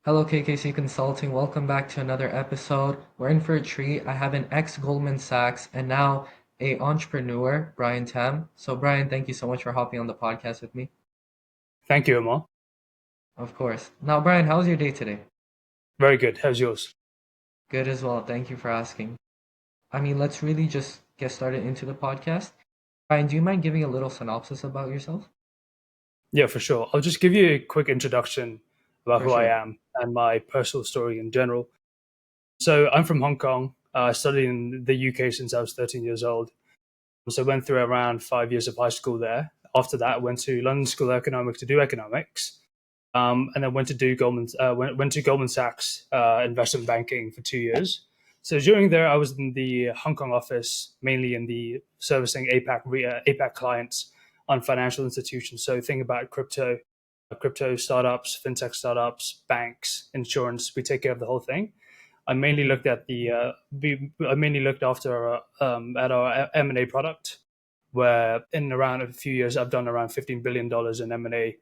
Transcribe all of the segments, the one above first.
Hello, KKC Consulting. Welcome back to another episode. We're in for a treat. I have an ex Goldman Sachs and now a entrepreneur, Brian Tam. So, Brian, thank you so much for hopping on the podcast with me. Thank you, Omar. Of course. Now, Brian, how's your day today? Very good. How's yours? Good as well. Thank you for asking. Let's really just get started into the podcast. Brian, do you mind giving a little synopsis about yourself? Yeah, for sure. I'll just give you a quick introduction about For who I sure. am and my personal story in general. So I'm from Hong Kong. I studied in the UK since I was 13 years old. So I went through around 5 years of high school there. After that, I went to London School of Economics to do economics, and then went to Goldman Sachs investment banking for 2 years. So during there, I was in the Hong Kong office, mainly in the servicing APAC clients on financial institutions. So think about crypto startups, fintech startups, banks, insurance. We take care of the whole thing. I mainly Mhm. looked at I mainly looked after at our M&A product, where in around a few years I've done around $15 billion in M&A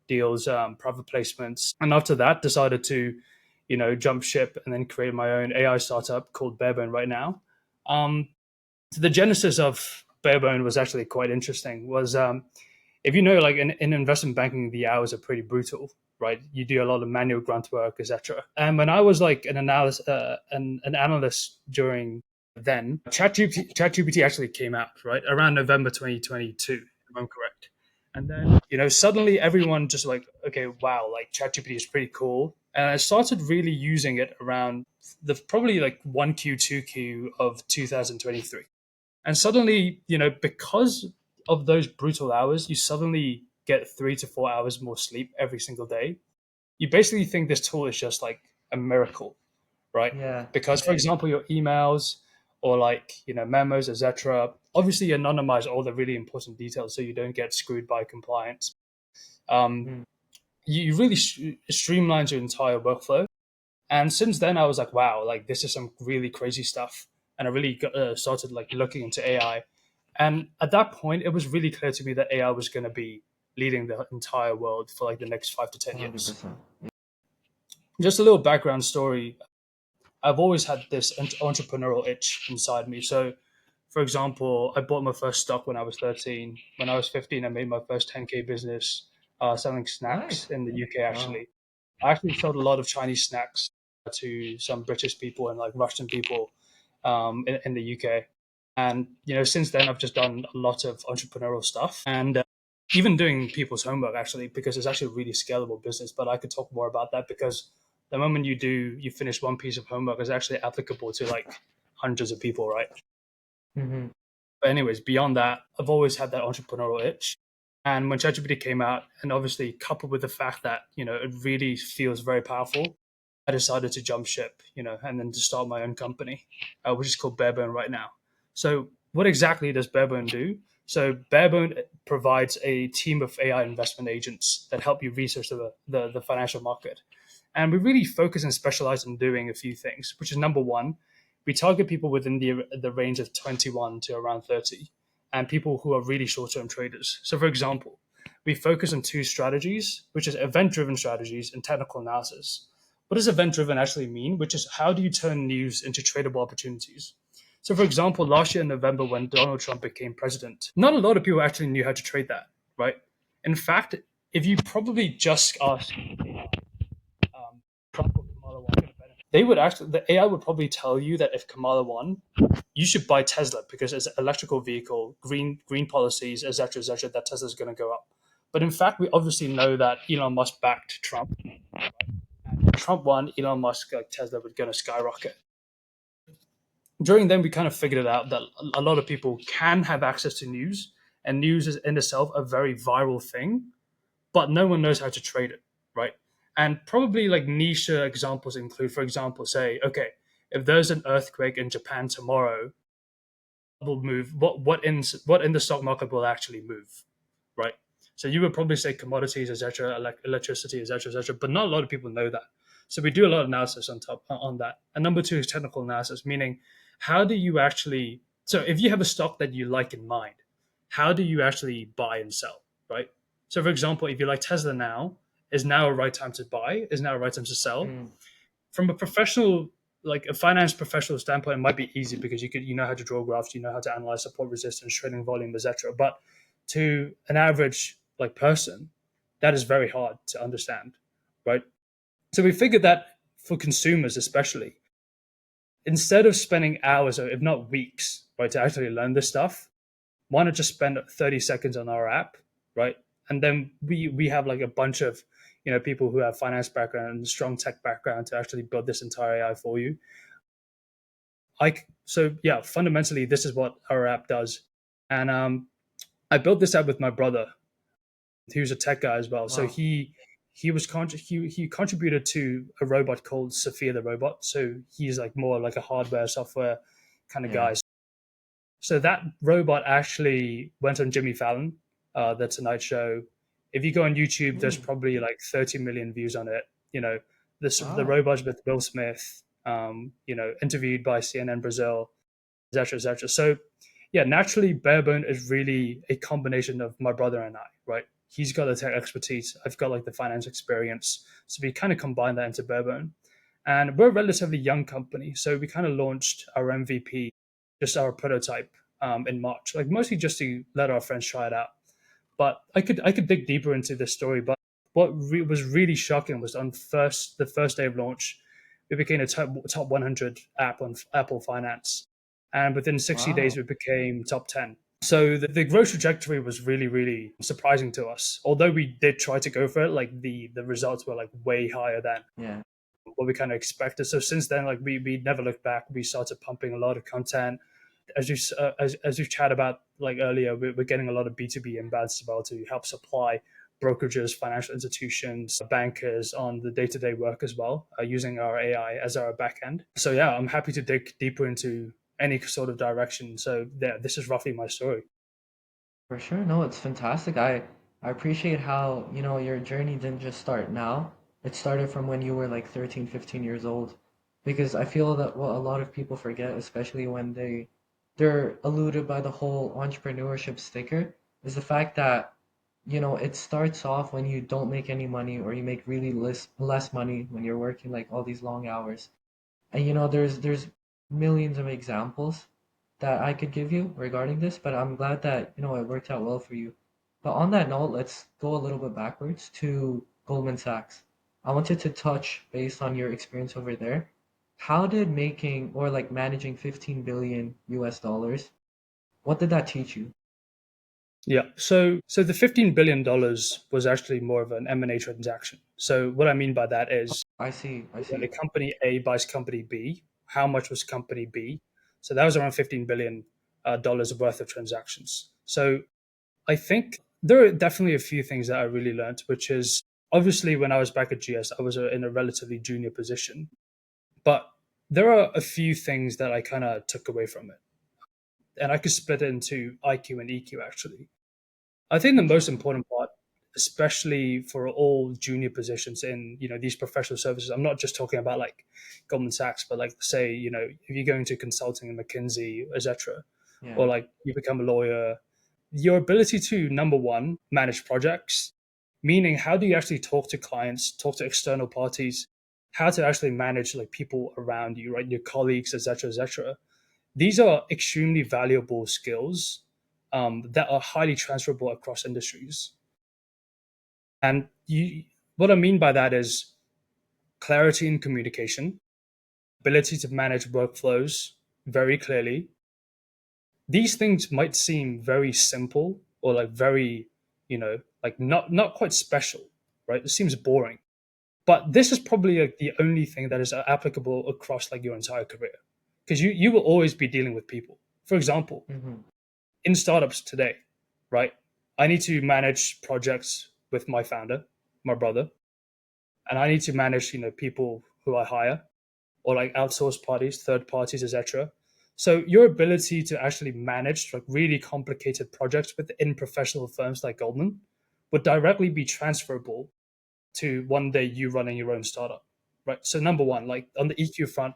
deals, private placements, and after that decided to, jump ship and then create my own AI startup called Barebone right now. Um, so the genesis of Barebone was actually quite interesting. Was if you know, like in investment banking, the hours are pretty brutal, right? You do a lot of manual grunt work, etc. And when I was like an analyst during then, ChatGPT actually came out right around November 2022, if I'm correct. And then suddenly everyone just like, okay, wow, like ChatGPT is pretty cool. And I started really using it around the probably like 1Q, 2Q of 2023. And suddenly, because of those brutal hours, you suddenly get 3 to 4 hours more sleep every single day. You basically think this tool is just like a miracle, right? Yeah. Because, for example, your emails or like memos, etc. Obviously, you anonymize all the really important details so you don't get screwed by compliance. Um, Mm. you really streamlines your entire workflow. And since then, I was like, wow, like this is some really crazy stuff. And I really started like looking into AI. And at that point, it was really clear to me that AI was going to be leading the entire world for like the next 5 to 10 years. 100%. Just a little background story. I've always had this entrepreneurial itch inside me. So, for example, I bought my first stock when I was 13. When I was 15, I made my first 10K business selling snacks Nice. in the UK, Wow. actually. I actually sold a lot of Chinese snacks to some British people and like Russian people in the UK. And since then, I've just done a lot of entrepreneurial stuff and even doing people's homework actually, because it's actually a really scalable business. But I could talk more about that because the moment you finish one piece of homework is actually applicable to like hundreds of people, right? Hmm. But anyways, beyond that, I've always had that entrepreneurial itch. And when ChatGPT came out, and obviously coupled with the fact that it really feels very powerful, I decided to jump ship, and then to start my own company, which is called Barebone right now. So, what exactly does Barebone do? So, Barebone provides a team of AI investment agents that help you research the financial market. And we really focus and specialize in doing a few things, which is number one, we target people within the range of 21 to around 30 and people who are really short-term traders. So for example, we focus on two strategies, which is event-driven strategies and technical analysis. What does event-driven actually mean? Which is how do you turn news into tradable opportunities? So for example, last year in November when Donald Trump became president, not a lot of people actually knew how to trade that, right? In fact, if you probably just ask Trump or Kamala won, they would actually the AI would probably tell you that if Kamala won, you should buy Tesla because it's an electrical vehicle, green policies, etc., that Tesla's going to go up. But in fact, we obviously know that Elon Musk backed Trump. And if Trump won, Elon Musk, like Tesla, was going to skyrocket. During then, we kind of figured it out that a lot of people can have access to news, and news is in itself a very viral thing, but no one knows how to trade it, right? And probably like niche examples include, for example, say, okay, if there's an earthquake in Japan tomorrow, will move what in the stock market will actually move, right? So you would probably say commodities, etc., like electricity, etc., but not a lot of people know that. So we do a lot of analysis on that. And number two is technical analysis, meaning how do you actually so if you have a stock that you like in mind, how do you actually buy and sell, right? So for example, if you like Tesla now, is now a right time to buy, is now a right time to sell. Mm. From a professional, like a finance professional standpoint, it might be easy because you know how to draw graphs, you know how to analyze support, resistance, trading volume, etc. But to an average like person, that is very hard to understand, right? So we figured that for consumers especially, instead of spending hours or if not weeks, right, to actually learn this stuff, why not just spend 30 seconds on our app, right? And then we have like a bunch of people who have finance background and strong tech background to actually build this entire AI for you. So yeah, fundamentally this is what our app does. And I built this app with my brother, who's a tech guy as well. So Wow. he contributed to a robot called Sophia the robot. So he's like more like a hardware software kind of Yeah. guy. So that robot actually went on Jimmy Fallon, the Tonight Show. If you go on YouTube, there's Mm. probably like 30 million views on it. The Wow. robot with Will Smith, interviewed by CNN Brazil, etc., etc. So, yeah, naturally, Barebone is really a combination of my brother and I, right? He's got the tech expertise. I've got like the finance experience. So we kind of combine that into Barebone. And we're a relatively young company. So we kind of launched our MVP, just our prototype, in March, like mostly just to let our friends try it out. But I could dig deeper into this story. But what was really shocking was on the first day of launch, we became a top 100 app on Apple Finance, and within 60 days Wow. we became top 10. So the growth trajectory was really really surprising to us. Although we did try to go for it, like the results were like way higher than Yeah. what we kind of expected. So since then, like we never looked back. We started pumping a lot of content. As we chat about like earlier, we're getting a lot of B2B inbounds as well to help supply brokerages, financial institutions, bankers on the day-to-day work as well, using our AI as our backend. So yeah, I'm happy to dig deeper into any sort of direction. So yeah, this is roughly my story. For sure. No, it's fantastic. I appreciate how, your journey didn't just start now. It started from when you were like 13, 15 years old. Because I feel that what a lot of people forget, especially when they're eluded by the whole entrepreneurship sticker, is the fact that, it starts off when you don't make any money or you make really less money when you're working like all these long hours. And there's millions of examples that I could give you regarding this, but I'm glad that, it worked out well for you. But on that note, let's go a little bit backwards to Goldman Sachs. I wanted to touch based on your experience over there. How did making or like managing 15 billion US dollars, what did that teach you? Yeah. So the $15 billion was actually more of an M&A transaction. So what I mean by that is I see, I when a see. company A buys company B, how much was company B? So that was around $15 billion worth of transactions. So I think there are definitely a few things that I really learned, which is obviously when I was back at GS, I was in a relatively junior position, but there are a few things that I kind of took away from it. And I could split it into IQ and EQ actually. I think the most Interesting. important part, especially for all junior positions in these professional services, I'm not just talking about like Goldman Sachs, but like say if you're going to consulting and McKinsey, etc., or Yeah. like you become a lawyer, your ability to number one manage projects, meaning how do you actually talk to clients, talk to external parties, how to actually manage like people around you, right, your colleagues, etc., etc. These are extremely valuable skills that are highly transferable across industries. And what I mean by that is clarity in communication, ability to manage workflows very clearly. These things might seem very simple or like very, like not quite special, right? It seems boring, but this is probably like the only thing that is applicable across like your entire career, because you will always be dealing with people. For example, Mm-hmm. in startups today, right? I need to manage projects with my founder, my brother, and I need to manage, people who I hire or like outsource parties, third parties, etc. So your ability to actually manage like really complicated projects within professional firms like Goldman would directly be transferable to one day you running your own startup, right? So number one, like on the EQ front,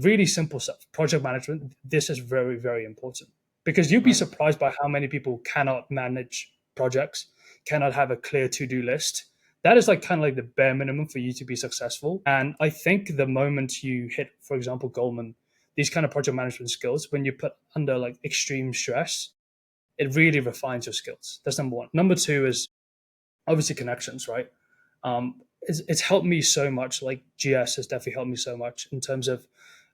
really simple stuff, project management. This is very, very important because you'd be Right. surprised by how many people cannot manage projects, cannot have a clear to-do list. that is like kind of like the bare minimum for you to be successful. And I think the moment you hit, for example, Goldman, these kind of project management skills, when you put under like extreme stress, it really refines your skills. That's number one. Number two is obviously connections, right? It's helped me so much. Like GS has definitely helped me so much in terms of,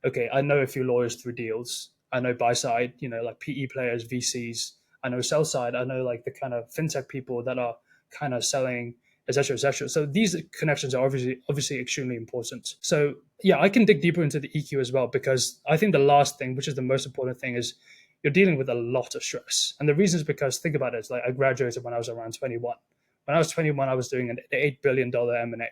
okay, I know a few lawyers through deals. I know buy side, like PE players, VCs. I know sell side. I know like the kind of fintech people that are kind of selling, etc., etc. So these connections are obviously extremely important. So yeah, I can dig deeper into the EQ as well, because I think the last thing, which is the most important thing, is you're dealing with a lot of stress. And the reason is because think about it, it's like I graduated when I was around 21. When I was 21, I was doing an $8 billion M&A,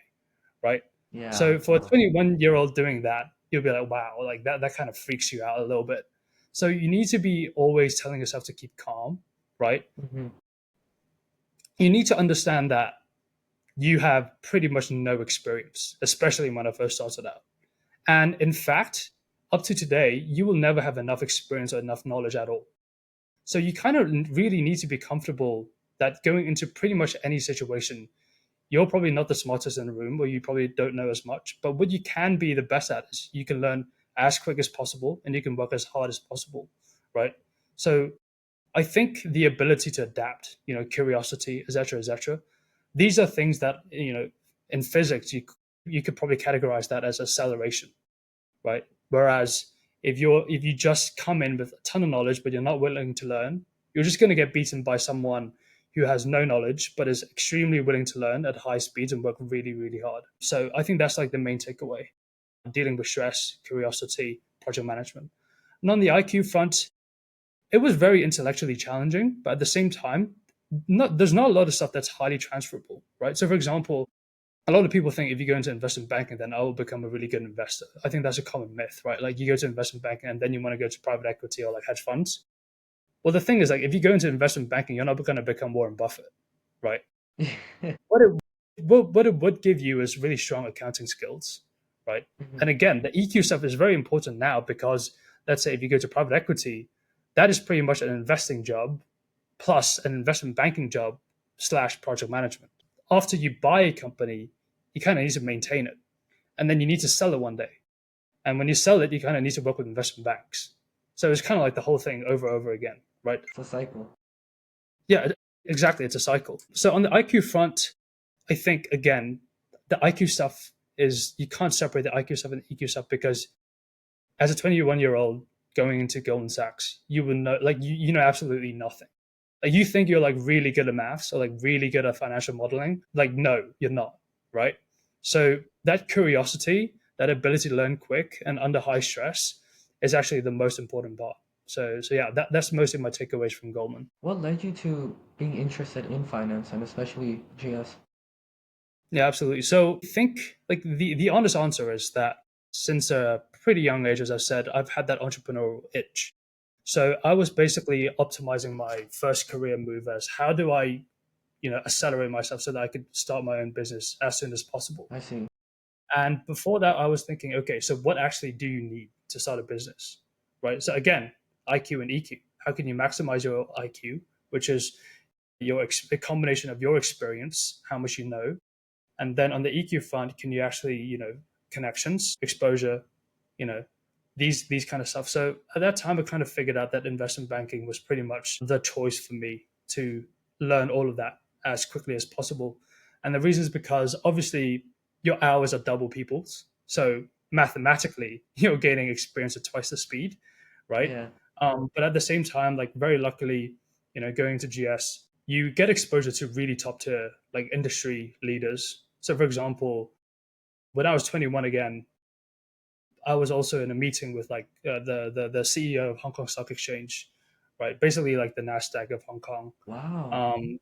right? Yeah. So for a 21-year-old doing that, you'll be like, wow, like that kind of freaks you out a little bit. So you need to be always telling yourself to keep calm, right? Hmm. You need to understand that you have pretty much no experience, especially when I first started out. And in fact, up to today, you will never have enough experience or enough knowledge at all. So you kind of really need to be comfortable that going into pretty much any situation, you're probably not the smartest in the room, or you probably don't know as much. But what you can be the best at is you can learn as quick as possible and you can work as hard as possible, right? So I think the ability to adapt, curiosity, etc., these are things that in physics you could probably categorize that as acceleration, right? Whereas if you just come in with a ton of knowledge but you're not willing to learn, you're just going to get beaten by someone who has no knowledge but is extremely willing to learn at high speeds and work really, really hard. So I think that's like the main takeaway: dealing with stress, curiosity, project management. And on the IQ front, it was very intellectually challenging, but at the same time, there's not a lot of stuff that's highly transferable, right? So, for example, a lot of people think if you go into investment banking, then I will become a really good investor. I think that's a common myth, right? Like you go to investment banking and then you want to go to private equity or like hedge funds. Well, the thing is, like, if you go into investment banking, you're not going to become Warren Buffett, right? What it what it would give you is really strong accounting skills, right? Hmm. And again, the EQ stuff is very important now because let's say if you go to private equity, that is pretty much an investing job plus an investment banking job slash project management. After you buy a company, you kind of need to maintain it, and then you need to sell it one day. And when you sell it, you kind of need to work with investment banks. So it's kind of like the whole thing over and over again, right? It's a cycle. Yeah, exactly. It's a cycle. So on the IQ front, I think again, the IQ stuff is you can't separate the IQ stuff and the EQ stuff because as a 21-year-old going into Goldman Sachs, you would know like you know absolutely nothing. Like you think you're like really good at maths or like really good at financial modeling. Like no, you're not, right? So that curiosity, that ability to learn quick and under high stress is actually the most important part. So yeah, that's mostly my takeaways from Goldman. What led you to being interested in finance and especially GS? Yeah, absolutely. So I think like the honest answer is that since a pretty young age, as I said, I've had that entrepreneurial itch. So I was basically optimizing my first career move as how do I, accelerate myself so that I could start my own business as soon as possible. I see. And before that, I was thinking, okay, so what actually do you need to start a business, right? So again, IQ and EQ. How can you maximize your IQ, which is a combination of your experience, how much you know, and then on the EQ front, can you actually, connections, exposure, you know, these kind of stuff. So at that time, I kind of figured out that investment banking was pretty much the choice for me to learn all of that as quickly as possible. And the reason is because obviously your hours are double people's. So mathematically, you're gaining experience at twice the speed, right? Yeah. But at the same time, like very luckily, going to GS, you get exposure to really top tier like industry leaders. So, for example, when I was 21 again, I was also in a meeting with like the CEO of Hong Kong Stock Exchange, right? Basically, like the Nasdaq of Hong Kong. Wow. Um,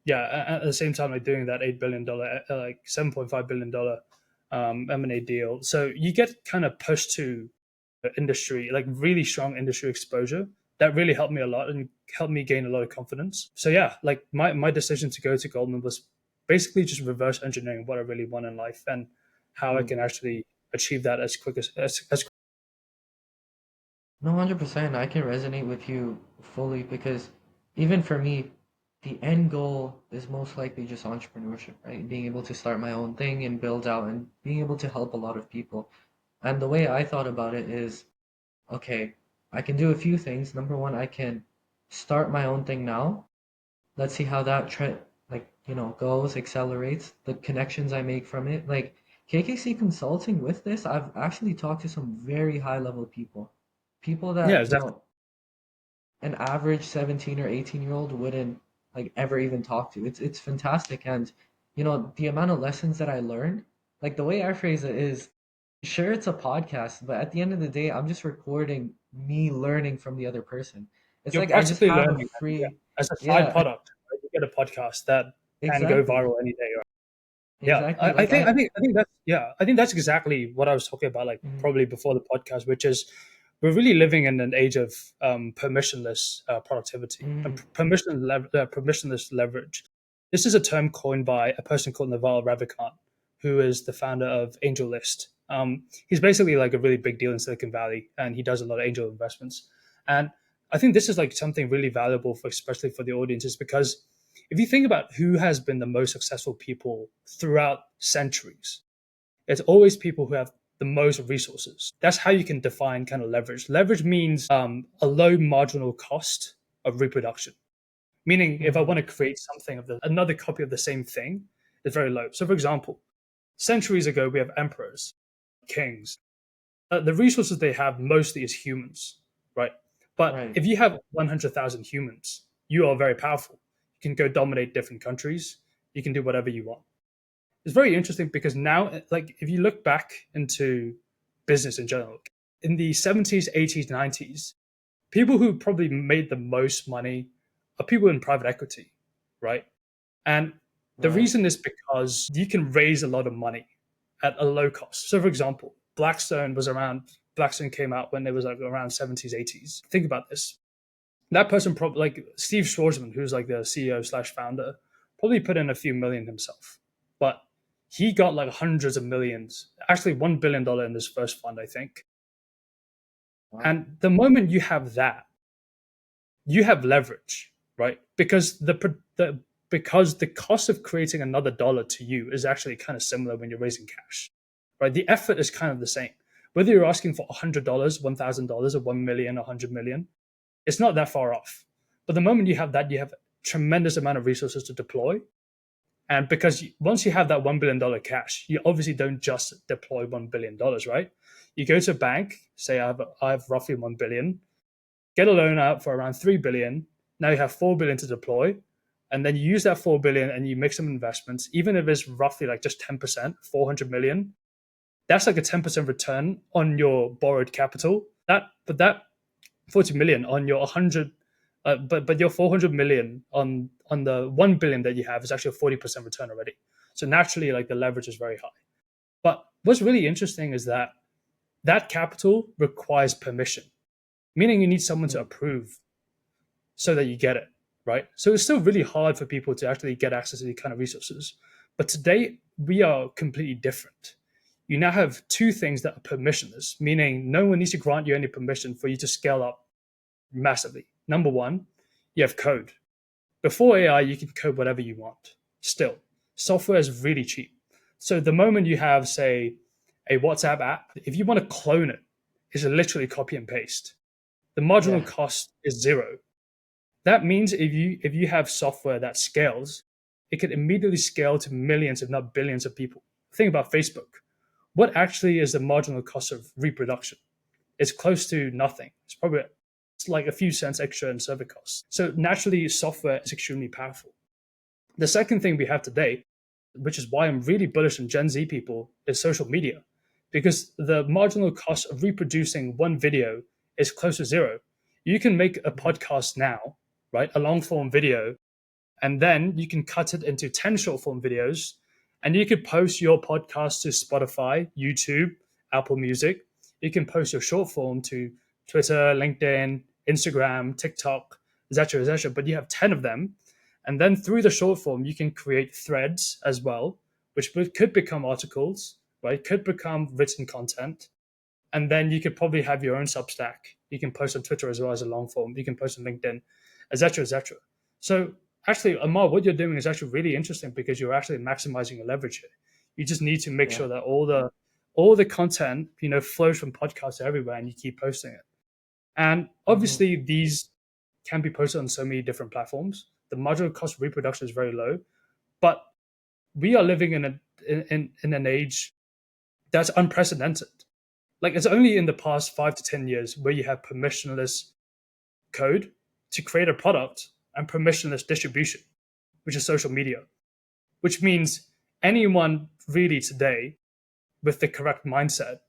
yeah, at the same time, like doing that $8 billion, like $7.5 billion M&A deal. So you get kind of pushed to industry, like really strong industry exposure. That really helped me a lot and helped me gain a lot of confidence. So yeah, like my decision to go to Goldman was basically just reverse engineering what I really want in life and how I Mm. can actually achieve that as quick as No, 100%. I can resonate with you fully because even for me, the end goal is most likely just entrepreneurship, right? Being able to start my own thing and build out and being able to help a lot of people. And the way I thought about it is, okay, I can do a few things. Number one, I can start my own thing now. Let's see how that trend, goes, accelerates, the connections I make from it. Like KKC Consulting with this, I've actually talked to some very high level people. People Yeah, that, exactly. an average 17 or 18-year-old wouldn't like ever even talk to. It's fantastic. And the amount of lessons that I learned, like the way I phrase it is, sure it's a podcast, but at the end of the day, I'm just recording me learning from the other person. It's You're like I just practically have a learning, yeah, free, as a side yeah, product. Right? You get a podcast that can go exactly. viral any day. Right? Yeah, Exactly. I Like think, that's, yeah, I think that's exactly what I was talking about, like mhm, probably before the podcast, which is we're really living in an age of permissionless productivity and mhm, permissionless leverage. This is a term coined by a person called Naval Ravikant, who is the founder of AngelList. He's basically like a really big deal in Silicon Valley, and he does a lot of angel investments. And I think this is like something really valuable for, especially for the audiences, because if you think about who has been the most successful people throughout centuries, it's always people who have the most resources. That's how you can define kind of leverage. Leverage means a low marginal cost of reproduction. Meaning, if I mhm, want to create something of another copy of the same thing, it's very low. So, for example, centuries ago, we have emperors, kings. The resources they have mostly is humans, right? But right. if you have 100,000 humans, you are very powerful. You can go dominate different countries. You can do whatever you want. It's very interesting because now, like, if you look back into business in general, in the 70s, 80s, 90s, people who probably made the most money are people in private equity, right? And the Right. reason is because you can raise a lot of money at a low cost. So, for example, Blackstone came out when it was like around 70s, 80s. Think about this. That person probably, like Steve Schwarzman, who's like the CEO slash founder, probably put in a few million himself. But he got like hundreds of millions, actually $1 billion in his first fund, I think. Wow. And the moment you have that, you have leverage, right? Because the cost of creating another dollar to you is actually kind of similar when you're raising cash, right? The effort is kind of the same. Whether you're asking for $100, $1,000, or 1 million, or 100 million, it's not that far off. But the moment you have that, you have a tremendous amount of resources to deploy. And because once you have that $1 billion cash, you obviously don't just deploy $1 billion, right? You go to a bank, say I have roughly 1 billion, get a loan out for around 3 billion. Now you have 4 billion to deploy, and then you use that 4 billion and you make some investments. Even if it's roughly like just 10%, 400 million, that's like a 10% return on your borrowed capital. That 40 million on your 100, but your 400 million on the 1 billion that you have is actually a 40% return already. So naturally, like the leverage is very high. But what's really interesting is that that capital requires permission, meaning you need someone to Mm, approve so that you get it, right? So it's still really hard for people to actually get access to these kind of resources. But today, we are completely different. You now have two things that are permissionless, meaning no one needs to grant you any permission for you to scale up massively. Number one, you have code. Before AI, you can code whatever you want. Still, software is really cheap. So the moment you have, say, a WhatsApp app, if you want to clone it, it's literally copy and paste. The marginal yeah. cost is zero. That means if you have software that scales, it could immediately scale to millions, if not billions of people. Think about Facebook. What actually is the marginal cost of reproduction? It's close to nothing. It's like a few cents extra in server costs. So naturally, software is extremely powerful. The second thing we have today, which is why I'm really bullish on Gen Z people, is social media, because the marginal cost of reproducing one video is close to zero. You can make a Mhm, podcast now, right? A long form video, and then you can cut it into 10 short form videos, and you could post your podcast to Spotify, YouTube, Apple Music. You can post your short form to Twitter, LinkedIn, Instagram, TikTok, etc., etc. But you have 10 of them, and then through the short form you can create threads as well, which could become articles, right? Could become written content, and then you could probably have your own Substack. You can post on Twitter as well as a long form. You can post on LinkedIn, etc., etc. So actually, Amar, what you're doing is actually really interesting because you're actually maximizing your leverage here. You just need to make Yeah. sure that all the content, flows from podcasts everywhere, and you keep posting it. And Hmm. obviously, these can be posted on so many different platforms. The marginal cost of reproduction is very low, but we are living in an age that's unprecedented. Like, it's only in the past 5 to 10 years where you have permissionless code to create a product and permissionless distribution, which is social media, which means anyone really today with the correct mindset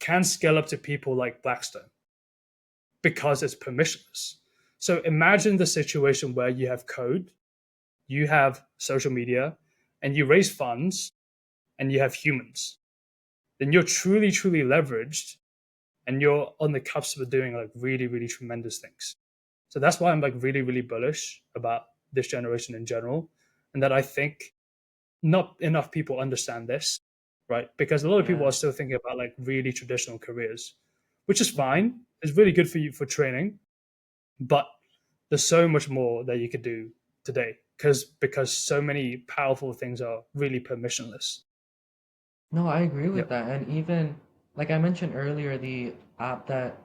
can scale up to people like Blackstone because it's permissionless. So imagine the situation where you have code, you have social media, and you raise funds, and you have humans. Then you're truly, truly leveraged, and you're on the cusp of doing like really, really tremendous things. So that's why I'm like really, really bullish about this generation in general, and that I think not enough people understand this, right? Because a lot of people Yeah. are still thinking about like really traditional careers, which is Hmm. fine. It's really good for you for training, but there's so much more that you could do today because so many powerful things are really permissionless. No, I agree with Yep. that. And even like I mentioned earlier, the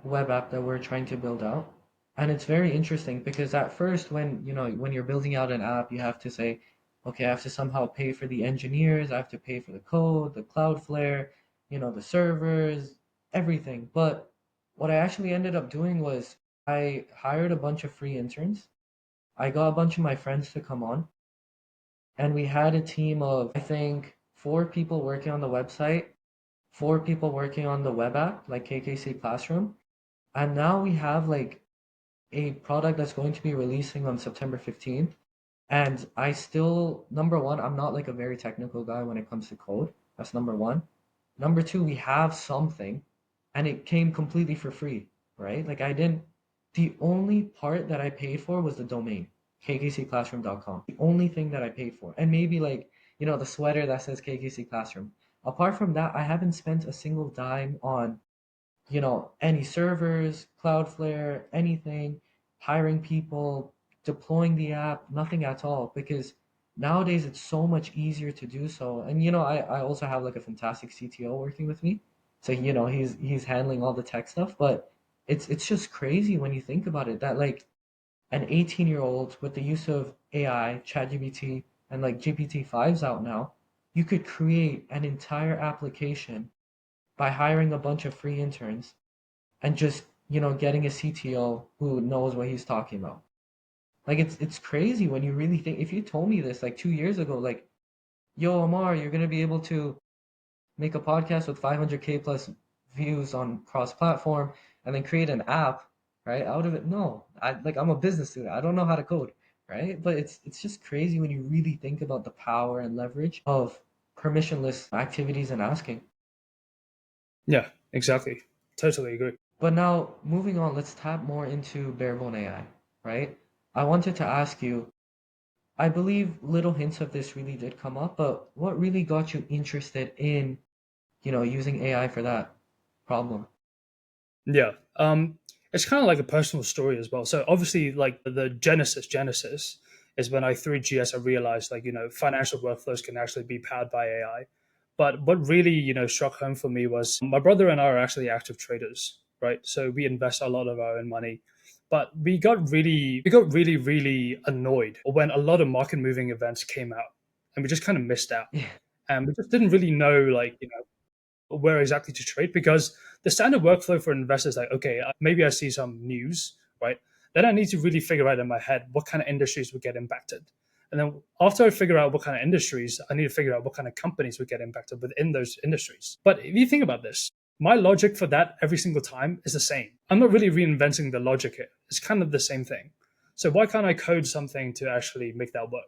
web app that we're trying to build out. And it's very interesting because at first when, when you're building out an app, you have to say, okay, I have to somehow pay for the engineers, I have to pay for the code, the Cloudflare, the servers, everything. But what I actually ended up doing was I hired a bunch of free interns. I got a bunch of my friends to come on, and we had a team of, I think, 4 people working on the website, 4 people working on the web app, like KKC Classroom. And now we have like a product that's going to be releasing on September 15th. And I still, number one, I'm not like a very technical guy when it comes to code. That's number one. Number two, we have something and it came completely for free, right? Like I didn't, the only part that I paid for was the domain, kkcclassroom.com. The only thing that I paid for. And maybe like, the sweater that says KKC Classroom. Apart from that, I haven't spent a single dime on any servers, Cloudflare, anything, hiring people, deploying the app, nothing at all. Because nowadays it's so much easier to do so. And I also have like a fantastic CTO working with me. So he's handling all the tech stuff, but it's just crazy when you think about it that like an 18-year-old with the use of AI, ChatGPT, and like GPT-5's out now, you could create an entire application by hiring a bunch of free interns and just getting a CTO who knows what he's talking about. Like it's crazy when you really think. If you told me this like 2 years ago, like, yo, Amar, you're gonna be able to make a podcast with 500K plus views on cross platform and then create an app, right? Out of it, no, I'm a business student, I don't know how to code, right? But it's just crazy when you really think about the power and leverage of permissionless activities and asking. Yeah, exactly. Totally agree. But now, moving on, let's tap more into Barebone AI, right? I wanted to ask you, I believe little hints of this really did come up, but what really got you interested in, using AI for that problem? Yeah. It's kind of like a personal story as well. So obviously, like the genesis is when I through GS I realized like financial workflows can actually be powered by AI. But what really struck home for me was my brother and I are actually active traders, right? So we invest a lot of our own money. But we got really, really annoyed when a lot of market moving events came out, and we just kind of missed out, Yeah. and we just didn't really know like where exactly to trade because the standard workflow for investors is like, okay, maybe I see some news, right? Then I need to really figure out in my head what kind of industries would get impacted. And then after I figure out what kind of industries, I need to figure out what kind of companies would get impacted within those industries. But if you think about this, my logic for that every single time is the same. I'm not really reinventing the logic here. It's kind of the same thing. So why can't I code something to actually make that work?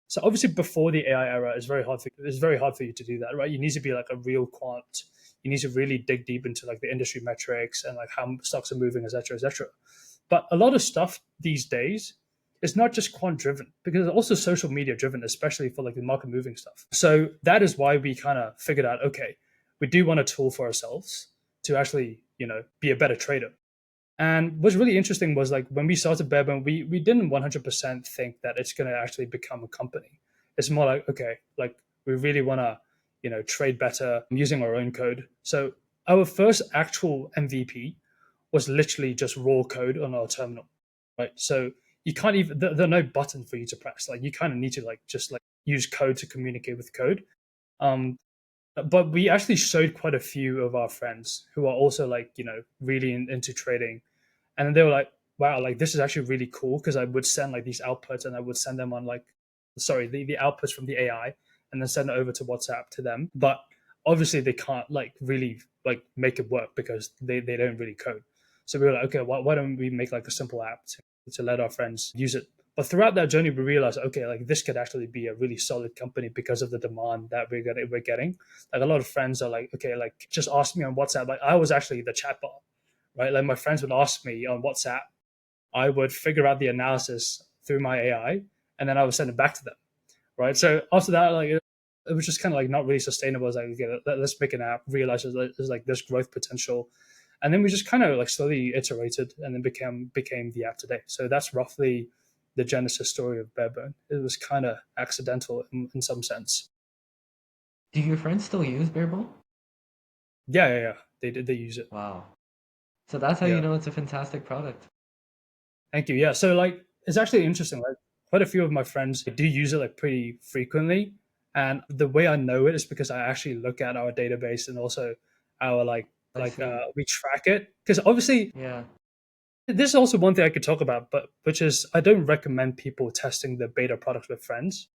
So obviously before the AI era, it's very hard for you to do that, right? You need to be like a real quant. You need to really dig deep into like the industry metrics and like how stocks are moving, et cetera, et cetera. But a lot of stuff these days is not just quant driven because it's also social media driven, especially for like the market moving stuff. So that is why we kind of figured out, okay, we do want a tool for ourselves to actually, be a better trader. And what's really interesting was like when we started Barebone, we didn't 100% think that it's going to actually become a company. It's more like, okay, like we really want to, trade better using our own code. So our first actual MVP was literally just raw code on our terminal, right? So you can't even, there are no buttons for you to press. Like you kind of need to like just like use code to communicate with code. Um, but we actually showed quite a few of our friends who are also like, really into trading, and then they were like, wow, like this is actually really cool, because I would send like these outputs and I would send them on like, sorry, the outputs from the AI, and then send it over to WhatsApp to them. But obviously they can't like really like make it work because they don't really code. So we were like, okay, why don't we make like a simple app to let our friends use it? But throughout that journey, we realized, okay, like this could actually be a really solid company because of the demand that we're getting. Like a lot of friends are like, okay, like just ask me on WhatsApp. Like I was actually the chatbot, right? Like my friends would ask me on WhatsApp, I would figure out the analysis through my AI, and then I would send it back to them, right? So after that, like it was just kind of like not really sustainable. I was like, okay, let's make an app. Realize there's like this growth potential, and then we just kind of like slowly iterated, and then became the app today. So that's roughly the genesis story of Barebone. It was kind of accidental in some sense. Do your friends still use Barebone? Yeah, yeah, yeah. They use it. Wow. So that's how you Yeah. know it's a fantastic product. Thank you. Yeah. So like it's actually interesting. Like quite a few of my friends do use it like pretty frequently. And the way I know it is because I actually look at our database and also our I see. we track it. Because obviously Yeah. this is also one thing I could talk about, but which is I don't recommend people testing the beta product with friends,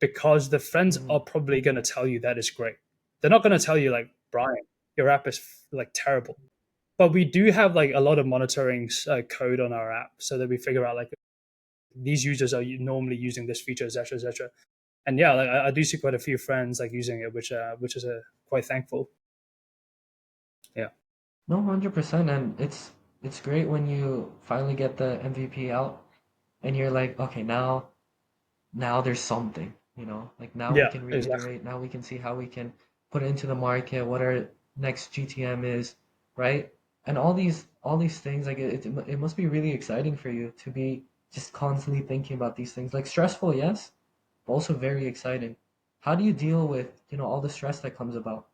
because the friends Hmm. are probably going to tell you that it's great. They're not going to tell you like, Brian, your app is like terrible. But we do have like a lot of monitoring code on our app so that we figure out like these users are normally using this feature, etc., etc. And yeah, like I do see quite a few friends like using it, which is quite thankful. Yeah, No, 100%. And it's great when you finally get the MVP out and you're like, okay, now there's something, like now we yeah, can exactly. reiterate, now we can see how we can put it into the market, what our next GTM is, right? And all these things, like it must be really exciting for you to be just constantly thinking about these things. Like stressful, yes, but also very exciting. How do you deal with, all the stress that comes about?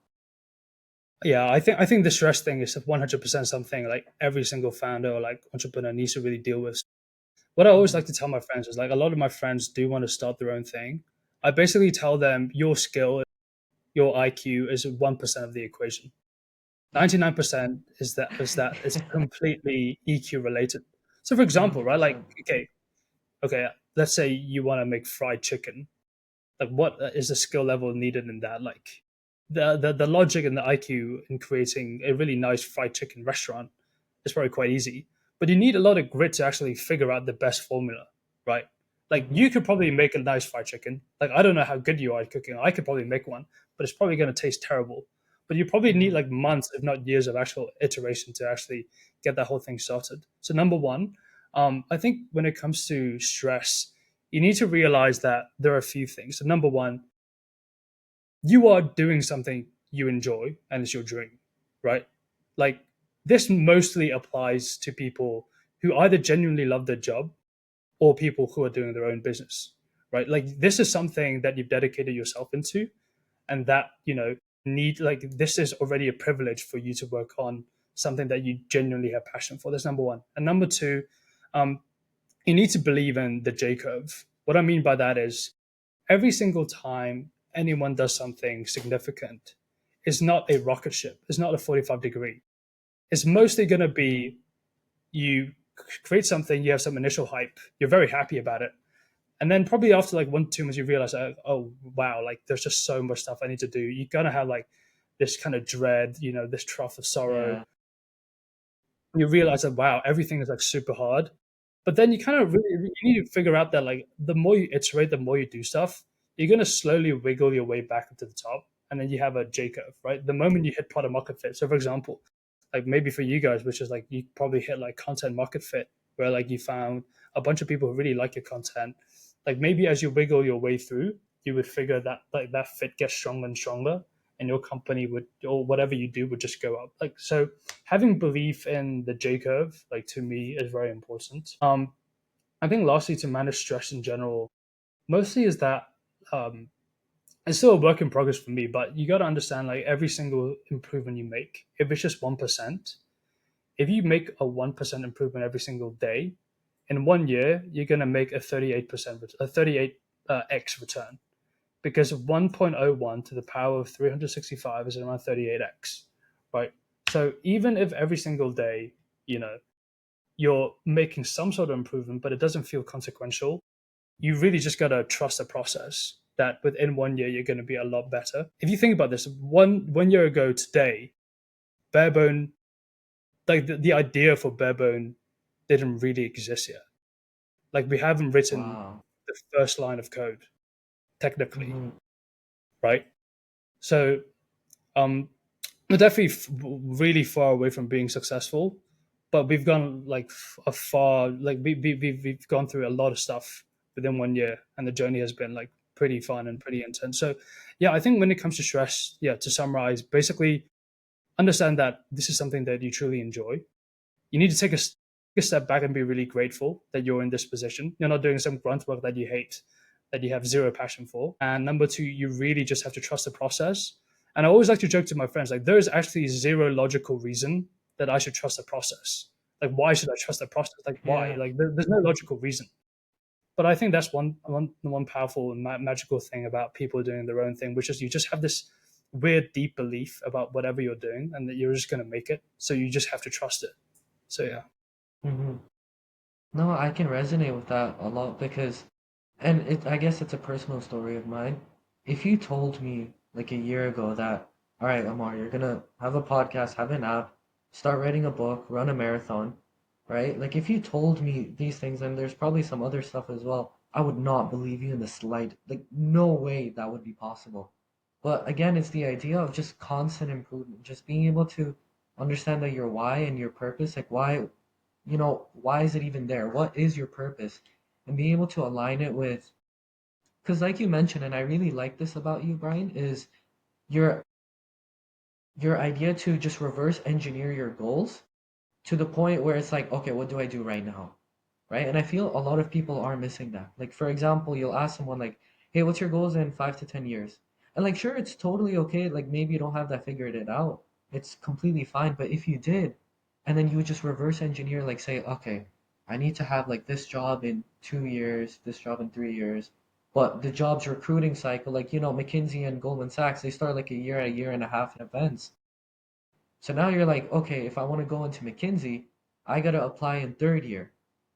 Yeah, I think the stress thing is 100% something like every single founder or like entrepreneur needs to really deal with. What I always Hmm. like to tell my friends is like a lot of my friends do want to start their own thing. I basically tell them your skill, your IQ is 1% of the equation. 99% is that it's completely EQ related. So for example, right, like 100%. okay, let's say you want to make fried chicken. Like what is the skill level needed in that? Like the logic and the IQ in creating a really nice fried chicken restaurant is probably quite easy, but you need a lot of grit to actually figure out the best formula, right? Like Hmm. you could probably make a nice fried chicken. Like I don't know how good you are at cooking. I could probably make one, but it's probably going to taste terrible. But you probably need Hmm. like months, if not years, of actual iteration to actually get that whole thing started. So number one, I think when it comes to stress, you need to realize that there are a few things. So number one, you are doing something you enjoy and it's your dream, right? Like this mostly applies to people who either genuinely love their job or people who are doing their own business, right? Like this is something that you've dedicated yourself into, and that need like this is already a privilege for you to work on something that you genuinely have passion for. That's number one. And number two, um, you need to believe in the J curve. What I mean by that is every single time anyone does something significant, it's not a rocket ship, it's not a 45-degree. It's mostly going to be you create something, you have some initial hype, you're very happy about it. And then probably after like 1 2 months, you realize, oh, wow, like there's just so much stuff I need to do. You're going to have like this kind of dread, this trough of sorrow. Yeah. You realize that, wow, everything is like super hard. But then you kind of really you need to figure out that like the more you iterate, the more you do stuff, you're gonna slowly wiggle your way back up to the top, and then you have a J curve, right? The moment you hit product market fit. So for example, like maybe for you guys, which is like you probably hit like content market fit, where like you found a bunch of people who really like your content. Like maybe as you wiggle your way through, you would figure that like that fit gets stronger and stronger, and your company would, or whatever you do would just go up. Like, so having belief in the J curve, like to me, is very important. I think lastly, to manage stress in general, mostly is that um, it's still a work in progress for me, but you got to understand like every single improvement you make, if it's just 1%, if you make a 1% improvement every single day, in 1 year, you're going to make a 38%, a 38 x return, because 1.01 to the power of 365 is around 38x, right? So even if every single day, you know, you're making some sort of improvement, but it doesn't feel consequential, you really just got to trust the process that within 1 year, you're going to be a lot better. If you think about this, one year ago today, Barebone, like the idea for Barebone didn't really exist yet. Like we haven't written Wow. the first line of code technically, Hmm. right? So um, we're definitely really far away from being successful, but we've gone like a far, like we've gone through a lot of stuff within 1 year, and the journey has been like pretty fun and pretty intense. So yeah, I think when it comes to stress, yeah, to summarize, basically understand that this is something that you truly enjoy. You need to take a step back and be really grateful that you're in this position. You're not doing some grunt work that you hate, that you have zero passion for. And number two, you really just have to trust the process. And I always like to joke to my friends, like, there is actually zero logical reason that I should trust the process. Like, why should I trust the process? Like, why? Yeah. Like, there's no logical reason. But I think that's one powerful and magical thing about people doing their own thing, which is you just have this weird, deep belief about whatever you're doing and that you're just going to make it. So you just have to trust it. So yeah. Hmm. No, I can resonate with that a lot because, and I guess it's a personal story of mine. If you told me like a year ago that, all right, Amar, you're gonna have a podcast, have an app, start writing a book, run a marathon, right? Like if you told me these things, and there's probably some other stuff as well, I would not believe you in the slight, like no way that would be possible. But again, it's the idea of just constant improvement, just being able to understand that your why and your purpose, like why is it even there? What is your purpose? And being able to align it with, because like you mentioned, and I really like this about you, Brian, is your your idea to just reverse engineer your goals to the point where it's like, okay, what do I do right now? Right? And I feel a lot of people are missing that. Like, for example, you'll ask someone like, hey, what's your goals in 5 to 10 years? And like, sure, it's totally okay. Like, maybe you don't have that figured it out. It's completely fine. But if you did, and then you would just reverse engineer, like, say, okay, I need to have like this job in 2 years, this job in 3 years. But the jobs recruiting cycle, like, McKinsey and Goldman Sachs, they start like a year and a half in advance. So now you're like, okay, if I want to go into McKinsey, I got to apply in third year.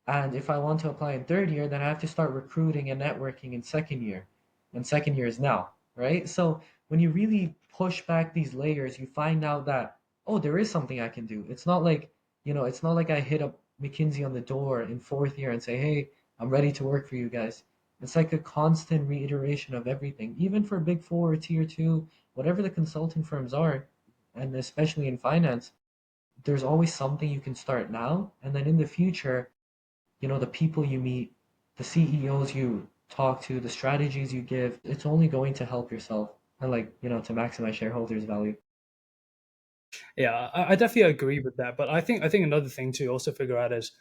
And if I want to apply in third year, then I have to start recruiting and networking in second year. And second year is now, right? So when you really push back these layers, you find out that, oh, there is something I can do. It's not like I hit up McKinsey on the door in fourth year and say, hey, I'm ready to work for you guys. It's like a constant reiteration of everything, even for Big Four, Tier Two, whatever the consulting firms are, and especially in finance, there's always something you can start now, and then in the future, the people you meet, the CEOs you talk to, the strategies you give, it's only going to help yourself and like, to maximize shareholders' value. Yeah, I definitely agree with that. But I think another thing to also figure out is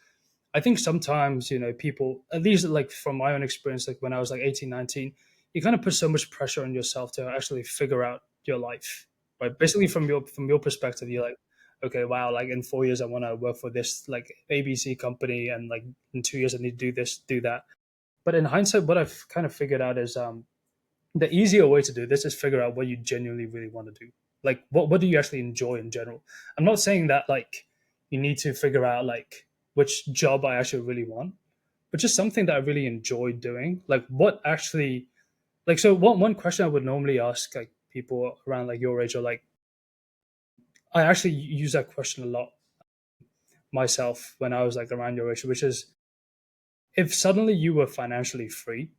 I think sometimes, people, at least like from my own experience, like when I was like 18, 19, you kind of put so much pressure on yourself to actually figure out your life. Right. Basically from your perspective, you're like, okay, wow, like in 4 years I want to work for this like ABC company, and like in 2 years I need to do this, do that. But in hindsight, what I've kind of figured out is the easier way to do this is figure out what you genuinely really want to do. Like what do you actually enjoy in general? I'm not saying that like you need to figure out like which job I actually really want, but just something that I really enjoy doing. Like what actually, like, so one question I would normally ask like people around like your age, or like I actually use that question a lot myself when I was like around your age, which is, if suddenly you were financially free,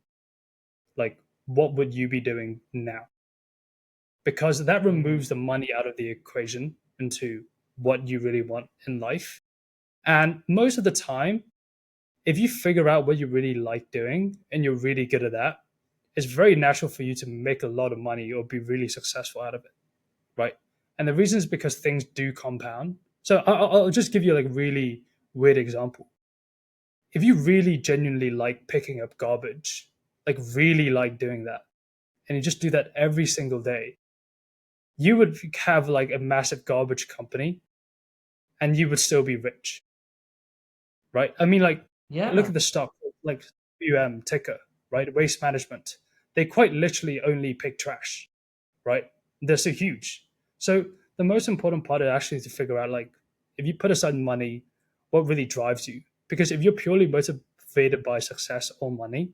like what would you be doing now? Because that Hmm. removes the money out of the equation into what you really want in life. And most of the time, if you figure out what you really like doing and you're really good at that, it's very natural for you to make a lot of money or be really successful out of it. right? And the reason is because things do compound. So I'll just give you like a really weird example. If you really genuinely like picking up garbage, like really like doing that, and you just do that every single day, you would have like a massive garbage company and you would still be rich, right? I mean, like, look Yeah. at the stock, like ticker, right? Waste management. They quite literally only pick trash, right? They're so huge. So the most important part is actually to figure out, like, if you put aside money, what really drives you? Because if you're purely motivated by success or money,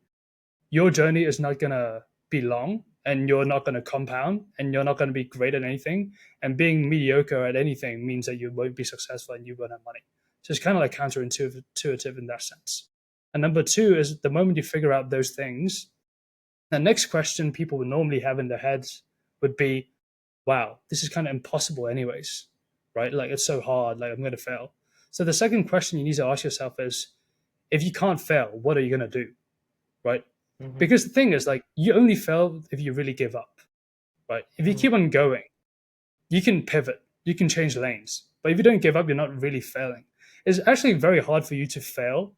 your journey is not gonna be long, and you're not gonna compound, and you're not gonna be great at anything. And being mediocre at anything means that you won't be successful and you won't have money. So it's kind of like counterintuitive in that sense. And number two is the moment you figure out those things, the next question people would normally have in their heads would be, wow, this is kind of impossible, anyways, right? Like, it's so hard, like, I'm going to fail. So the second question you need to ask yourself is, if you can't fail, what are you going to do, right? Mm-hmm. Because the thing is, like, you only fail if you really give up, right? If you Mm-hmm. keep on going, you can pivot, you can change lanes. But if you don't give up, you're not really failing. It's actually very hard for you to fail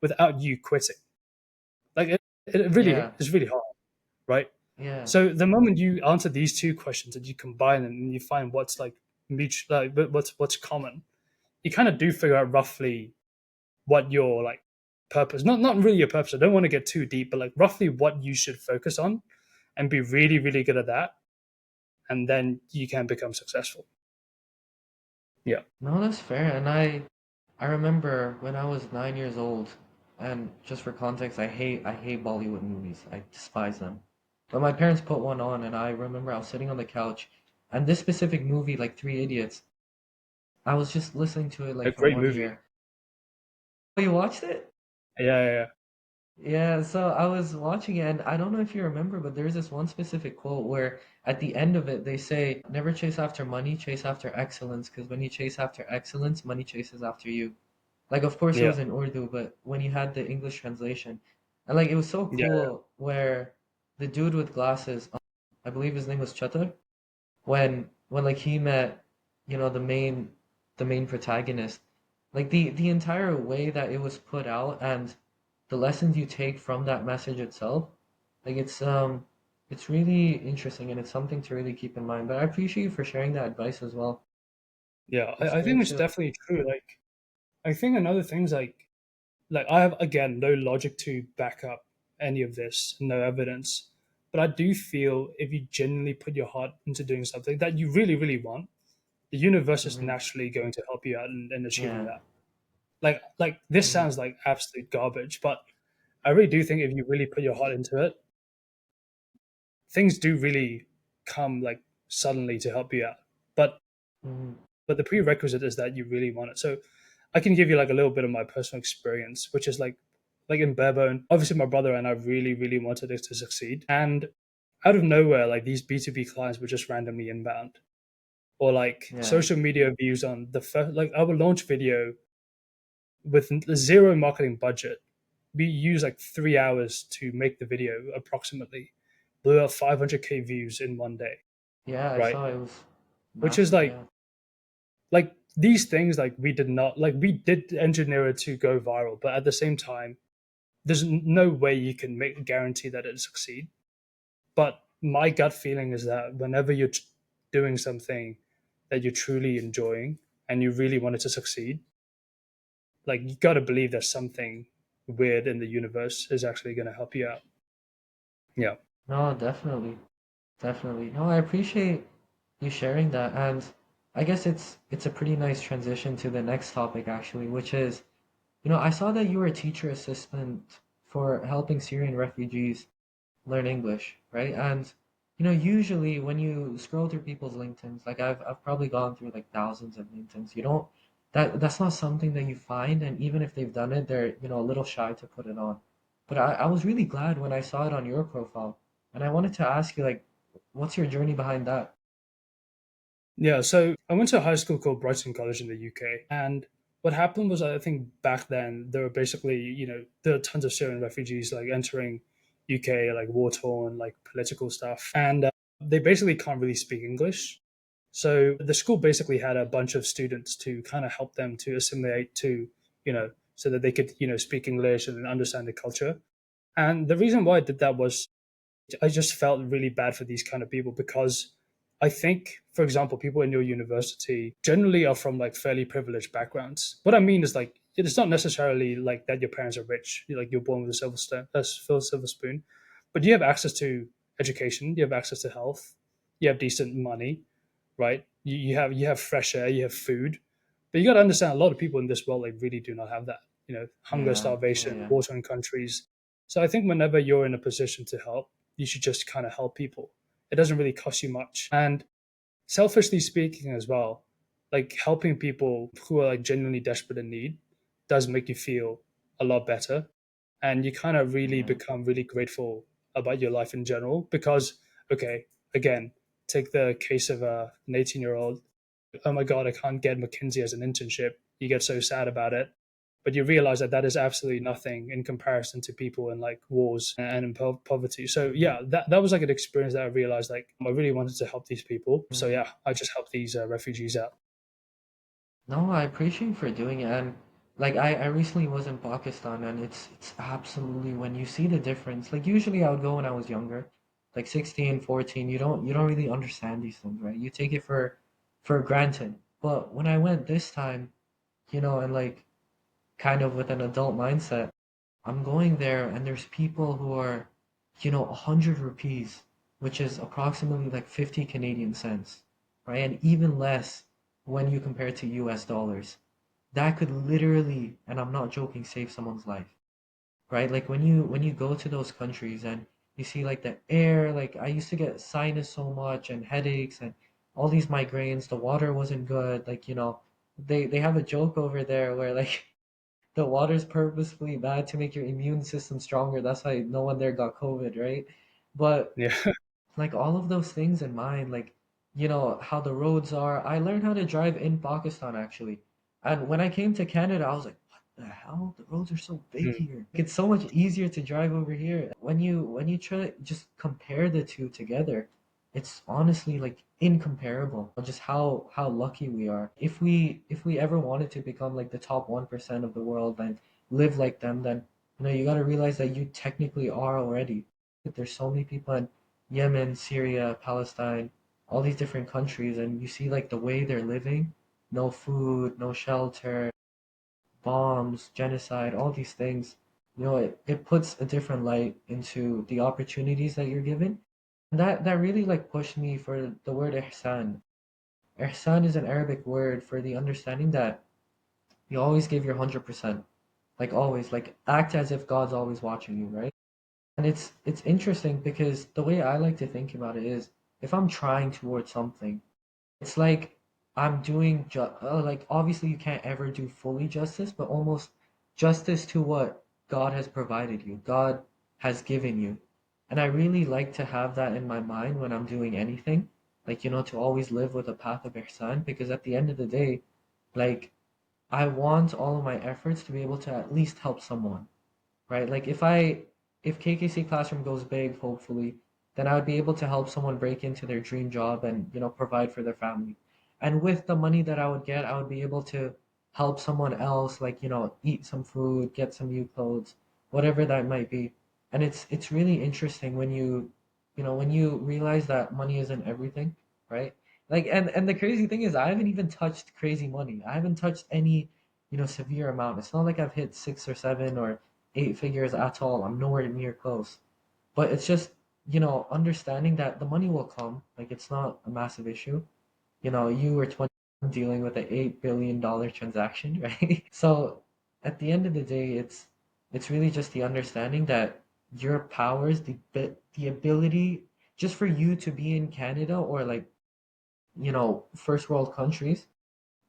without you quitting. Like, it really Yeah. is really hard, right? Yeah. So the moment you answer these two questions and you combine them and you find what's like mutual, like what's common, you kind of do figure out roughly what your like purpose, not really your purpose. I don't want to get too deep, but like roughly what you should focus on and be really really good at that, and then you can become successful. Yeah, No, that's fair. And I remember when I was 9 years old, and just for context, I hate Bollywood movies. I despise them. But my parents put one on, and I remember I was sitting on the couch, and this specific movie, like Three Idiots, I was just listening to it a like from great one movie. ear. Oh, you watched it? Yeah, yeah, yeah. Yeah, so I was watching it, and I don't know if you remember, but there's this one specific quote where at the end of it they say, "Never chase after money, chase after excellence, because when you chase after excellence, money chases after you." Like, of course, it Yeah, was in Urdu, but when you had the English translation, and like it was so yeah, cool where the dude with glasses, I believe his name was Chatur, when like he met, the main protagonist, like the entire way that it was put out and the lessons you take from that message itself, like it's really interesting and it's something to really keep in mind. But I appreciate you for sharing that advice as well. yeah. It's I think great it's to. definitely true. Like, I think another thing's like I have again no logic to back up any of this, no evidence. But I do feel if you genuinely put your heart into doing something that you really, really want, the universe is Mhm. naturally going to help you out in achieving Yeah. that. Like this Mhm. sounds like absolute garbage, but I really do think if you really put your heart into it, things do really come like suddenly to help you out. But Mhm. but the prerequisite is that you really want it. So I can give you like a little bit of my personal experience, which is like in Barebone. Obviously, my brother and I really, really wanted it to succeed, and out of nowhere, like these B2B clients were just randomly inbound, or like Yeah. social media views on the first, like our launch video with zero marketing budget. We used like 3 hours to make the video approximately, blew out 500K views in one day, Yeah, I right? saw it was Which is massive. Yeah. like these things like we did not like we did engineer it to go viral, but at the same time there's no way you can make a guarantee that it'll succeed. But my gut feeling is that whenever you're doing something that you're truly enjoying and you really want it to succeed, like you got to believe there's something weird in the universe is actually going to help you out. Yeah, No, definitely. Definitely. No, I appreciate you sharing that. And I guess it's a pretty nice transition to the next topic actually, which is, I saw that you were a teacher assistant for helping Syrian refugees learn English, right? And usually when you scroll through people's LinkedIn's, like I've probably gone through like thousands of LinkedIn's, that's not something that you find, and even if they've done it, they're, a little shy to put it on. But I was really glad when I saw it on your profile, and I wanted to ask you, like, what's your journey behind that? yeah. So I went to a high school called Brighton College in the UK, and what happened was I think back then there were basically there were tons of Syrian refugees like entering UK, like war torn, like political stuff, and they basically can't really speak English. So the school basically had a bunch of students to kind of help them to assimilate to, so that they could, speak English and understand the culture. And the reason why I did that was I just felt really bad for these kind of people because I think, for example, people in your university generally are from like fairly privileged backgrounds. What I mean is like it's not necessarily like that your parents are rich, like you're born with a silver spoon, but you have access to education, you have access to health, you have decent money, right? You have fresh air, you have food, but you got to understand a lot of people in this world like really do not have that. Hunger, Yeah, yeah, starvation, yeah. war-torn countries. So I think whenever you're in a position to help, you should just kind of help people. It doesn't really cost you much. And selfishly speaking as well, like helping people who are like genuinely desperate in need does make you feel a lot better. And you kind of really Yeah. become really grateful about your life in general because, okay, again, take the case of an 18-year-old. Oh my God, I can't get McKinsey as an internship. You get so sad about it. But you realize that that is absolutely nothing in comparison to people in like wars and in poverty. So yeah, that was like an experience that I realized like I really wanted to help these people. So Mm. yeah, I just helped these refugees out. No, I appreciate you for doing it. And like I recently was in Pakistan and it's absolutely when you see the difference. Like usually I would go when I was younger, like 16, 14, you don't really understand these things, right? You take it for granted. But when I went this time, and like kind of with an adult mindset, I'm going there and there's people who are, 100 rupees, which is approximately like 50 Canadian cents, right? And even less when you compare it to US dollars. That could literally, and I'm not joking, save someone's life, right? Like when you go to those countries and you see like the air, like I used to get sinus so much and headaches and all these migraines, the water wasn't good, like, they have a joke over there where like the water's purposefully bad to make your immune system stronger. That's why no one there got COVID, right? But Yeah. like all of those things in mind, like, how the roads are. I learned how to drive in Pakistan actually. And when I came to Canada, I was like, what the hell? The roads are so big Mm. here. It's so much easier to drive over here. When you try to just compare the two together, it's honestly like incomparable. Just how lucky we are. If we ever wanted to become like the top 1% of the world and live like them, then you got to realize that you technically are already. There's so many people in Yemen, Syria, Palestine, all these different countries, and you see like the way they're living, no food, no shelter, bombs, genocide, all these things. It puts a different light into the opportunities that you're given. And that really like pushed me for the word ihsan. Ihsan is an Arabic word for the understanding that you always give your 100%. Like always, like act as if God's always watching you, right? And it's interesting because the way I like to think about it is if I'm trying towards something, it's like I'm doing like obviously you can't ever do fully justice, but almost justice to what God has provided you, God has given you. And I really like to have that in my mind when I'm doing anything, like to always live with a path of ihsan because at the end of the day, like I want all of my efforts to be able to at least help someone, right? Like if KKC Classroom goes big, hopefully, then I would be able to help someone break into their dream job and, provide for their family. And with the money that I would get, I would be able to help someone else, like, eat some food, get some new clothes, whatever that might be. And it's really interesting when you realize that money isn't everything, right? Like and the crazy thing is I haven't even touched crazy money. I haven't touched any, severe amount. It's not like I've hit 6 or 7 or 8 figures at all. I'm nowhere near close. But it's just, understanding that the money will come. Like it's not a massive issue. You were 20 dealing with an $8 billion transaction, right? So at the end of the day, it's really just the understanding that your powers, the ability just for you to be in Canada or like, first world countries,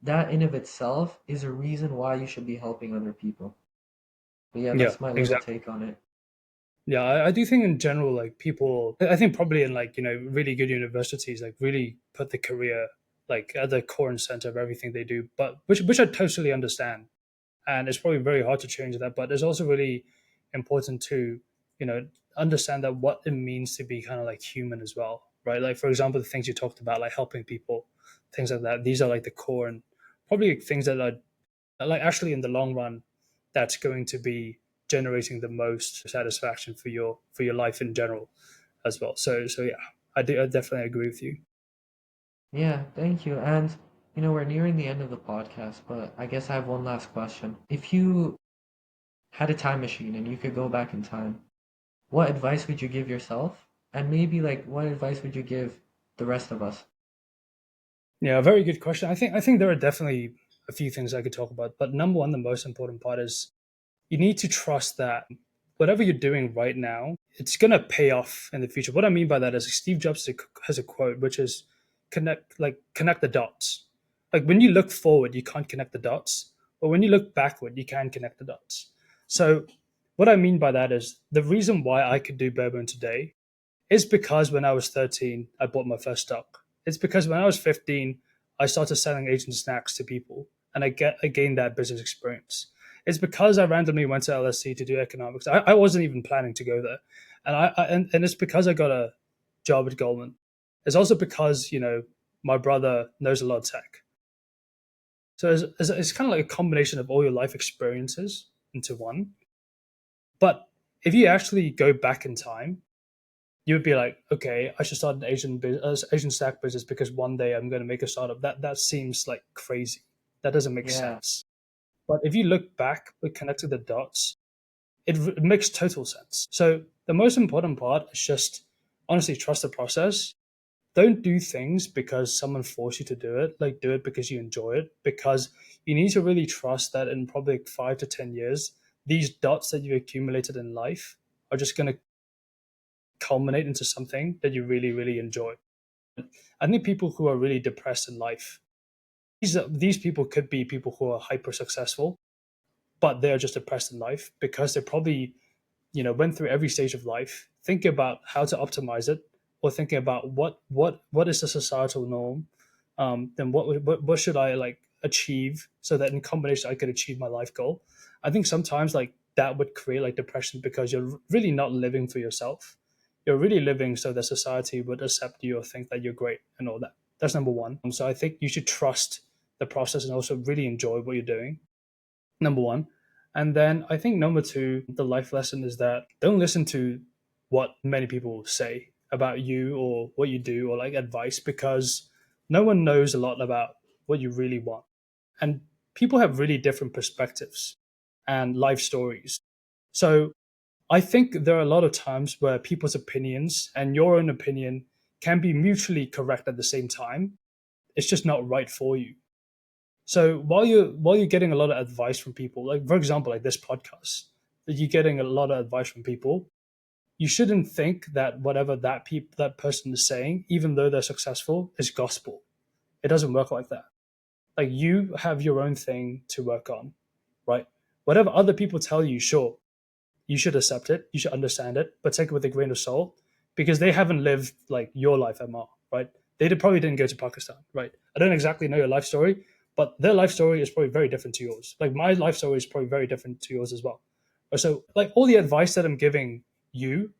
that in of itself is a reason why you should be helping other people. But yeah, Yeah, that's my little exactly. take on it. Yeah, I do think in general, like people, I think probably in like really good universities, like really put the career like at the core and center of everything they do. But which I totally understand, and it's probably very hard to change that. But it's also really important to you know understand that what it means to be kind of like human as well. right? Like, for example, the things you talked about, like helping people, things like that. These are like the core and probably things that are like actually in the long run, that's going to be generating the most satisfaction for your life in general as well. So yeah, I definitely agree with you. Yeah, thank you. And we're nearing the end of the podcast, but I guess I have one last question. If you had a time machine and you could go back in time, what advice would you give yourself? And maybe like what advice would you give the rest of us? Yeah, a very good question. I think there are definitely a few things I could talk about, but number one, the most important part is you need to trust that whatever you're doing right now, it's gonna pay off in the future. What I mean by that is Steve Jobs has a quote which is connect the dots. Like when you look forward, you can't connect the dots, but when you look backward, you can connect the dots. So what I mean by that is the reason why I could do Barebone today is because when I was 13, I bought my first stock. It's because when I was 15, I started selling Asian snacks to people and I gained that business experience. It's because I randomly went to LSE to do economics. I wasn't even planning to go there. And it's because I got a job at Goldman. It's also because, my brother knows a lot of tech. So it's kind of like a combination of all your life experiences into one. But if you actually go back in time, you would be like, okay, I should start an Asian stack business because one day I'm going to make a startup. That seems like crazy. That doesn't make Yeah, sense. But if you look back, we connected the dots. It makes total sense. So the most important part is just honestly trust the process. Don't do things because someone forced you to do it. Like do it because you enjoy it. Because you need to really trust that in probably like 5 to 10 years, these dots that you accumulated in life are just going to culminate into something that you really, really enjoy. I think people who are really depressed in life, these people could be people who are hyper successful, but they're just depressed in life because they probably, went through every stage of life, thinking about how to optimize it, or thinking about what is the societal norm, then what should I like achieve so that in combination I could achieve my life goal. I think sometimes like that would create like depression because you're really not living for yourself. You're really living so that society would accept you or think that you're great and all that. That's number one. So I think you should trust the process and also really enjoy what you're doing. Number one. And then I think number two, the life lesson is that don't listen to what many people say about you or what you do or like advice because no one knows a lot about what you really want. And people have really different perspectives and life stories. So I think there are a lot of times where people's opinions and your own opinion can be mutually correct at the same time. It's just not right for you. So while you're getting a lot of advice from people, like for example, like this podcast, that you're getting a lot of advice from people, you shouldn't think that whatever that person is saying, even though they're successful, is gospel. It doesn't work like that. Like you have your own thing to work on, right? Whatever other people tell you, sure, you should accept it, you should understand it, but take it with a grain of salt because they haven't lived like your life, Emma, right? Probably didn't go to Pakistan, right? I don't exactly know your life story, but their life story is probably very different to yours. Like my life story is probably very different to yours as well. So, like all the advice that I'm giving you,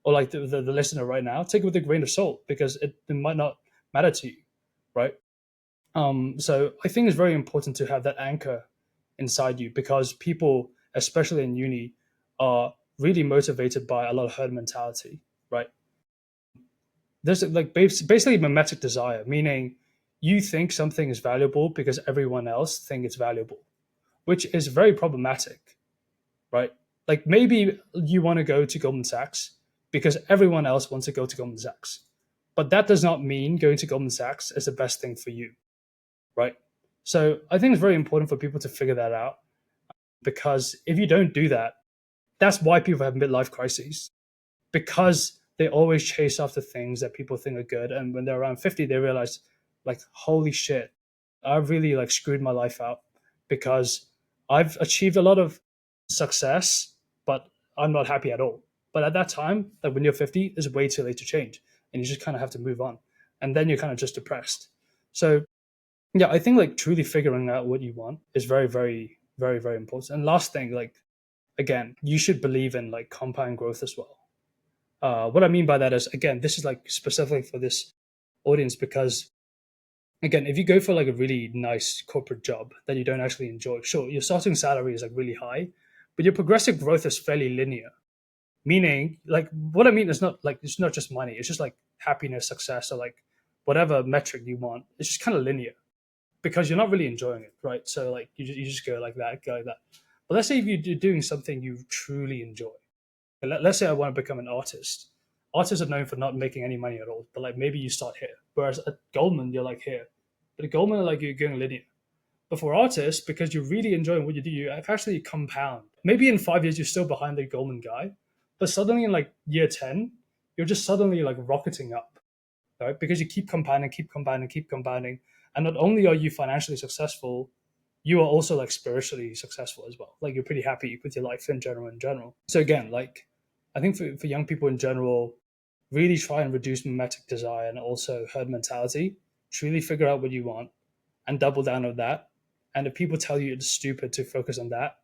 or like the listener right now, take it with a grain of salt because it might not matter to you, right? So I think it's very important to have that anchor inside you because people, especially in uni, are really motivated by a lot of herd mentality, right? There's like basically mimetic desire, meaning you think something is valuable because everyone else think it's valuable, which is very problematic, right? Like maybe you want to go to Goldman Sachs because everyone else wants to go to Goldman Sachs, but that does not mean going to Goldman Sachs is the best thing for you, right? So I think it's very important for people to figure that out because if you don't do that, that's why people have midlife crises because they always chase after things that people think are good, and when they're around 50, they realize, like, holy shit, I really like screwed my life out because I've achieved a lot of success, but I'm not happy at all. But at that time, like when you're 50, it's way too late to change, and you just kind of have to move on, and then you're kind of just depressed. So yeah, I think like truly figuring out what you want is very, very, very, very important. And last thing, like again, you should believe in like compound growth as well. What I mean by that is, again, this is like specifically for this audience because, again, if you go for like a really nice corporate job that you don't actually enjoy, sure, your starting salary is like really high, but your progressive growth is fairly linear. Meaning, like, what I mean is not like it's not just money; it's just like happiness, success, or like whatever metric you want. It's just kind of linear because you're not really enjoying it, right? So like you just go like that, go like that. But let's say if you're doing something you truly enjoy. Let's say I want to become an artist. Artists are known for not making any money at all, but like maybe you start here. Whereas at Goldman, you're like here. But at Goldman, like you're going linear. But for artists, because you're really enjoying what you do, you actually compound. Maybe in 5 years you're still behind the Goldman guy, but suddenly in like year 10, you're just suddenly like rocketing up, right? Because you keep compounding, keep compounding, keep compounding. And not only are you financially successful, you are also like spiritually successful as well. Like you're pretty happy with your life in general, in general. So again, like I think for young people in general, really try and reduce mimetic desire and also herd mentality. Truly figure out what you want and double down on that. And if people tell you it's stupid to focus on that,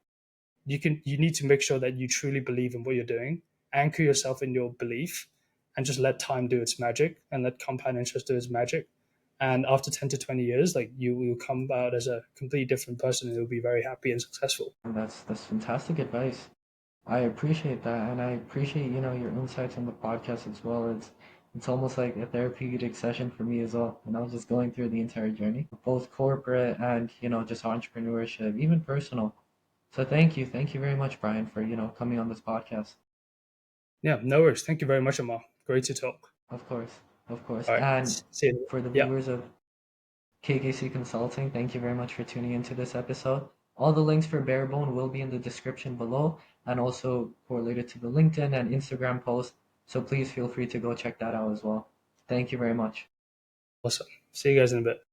you need to make sure that you truly believe in what you're doing, anchor yourself in your belief, and just let time do its magic and let compound interest do its magic. And after 10 to 20 years, like you will come out as a completely different person and you'll be very happy and successful. And that's fantastic advice. I appreciate that, and I appreciate your insights on the podcast as well. It's almost like a therapeutic session for me as well. And I was just going through the entire journey, both corporate and just entrepreneurship, even personal. So thank you very much, Brian, for coming on this podcast. Yeah, no worries. Thank you very much, Amal. Great to talk. Of course, of course. All right. And See you. for the Yeah. viewers of KKC Consulting, thank you very much for tuning into this episode. All the links for Barebone will be in the description below and also correlated to the LinkedIn and Instagram post. So please feel free to go check that out as well. Thank you very much. Awesome. See you guys in a bit.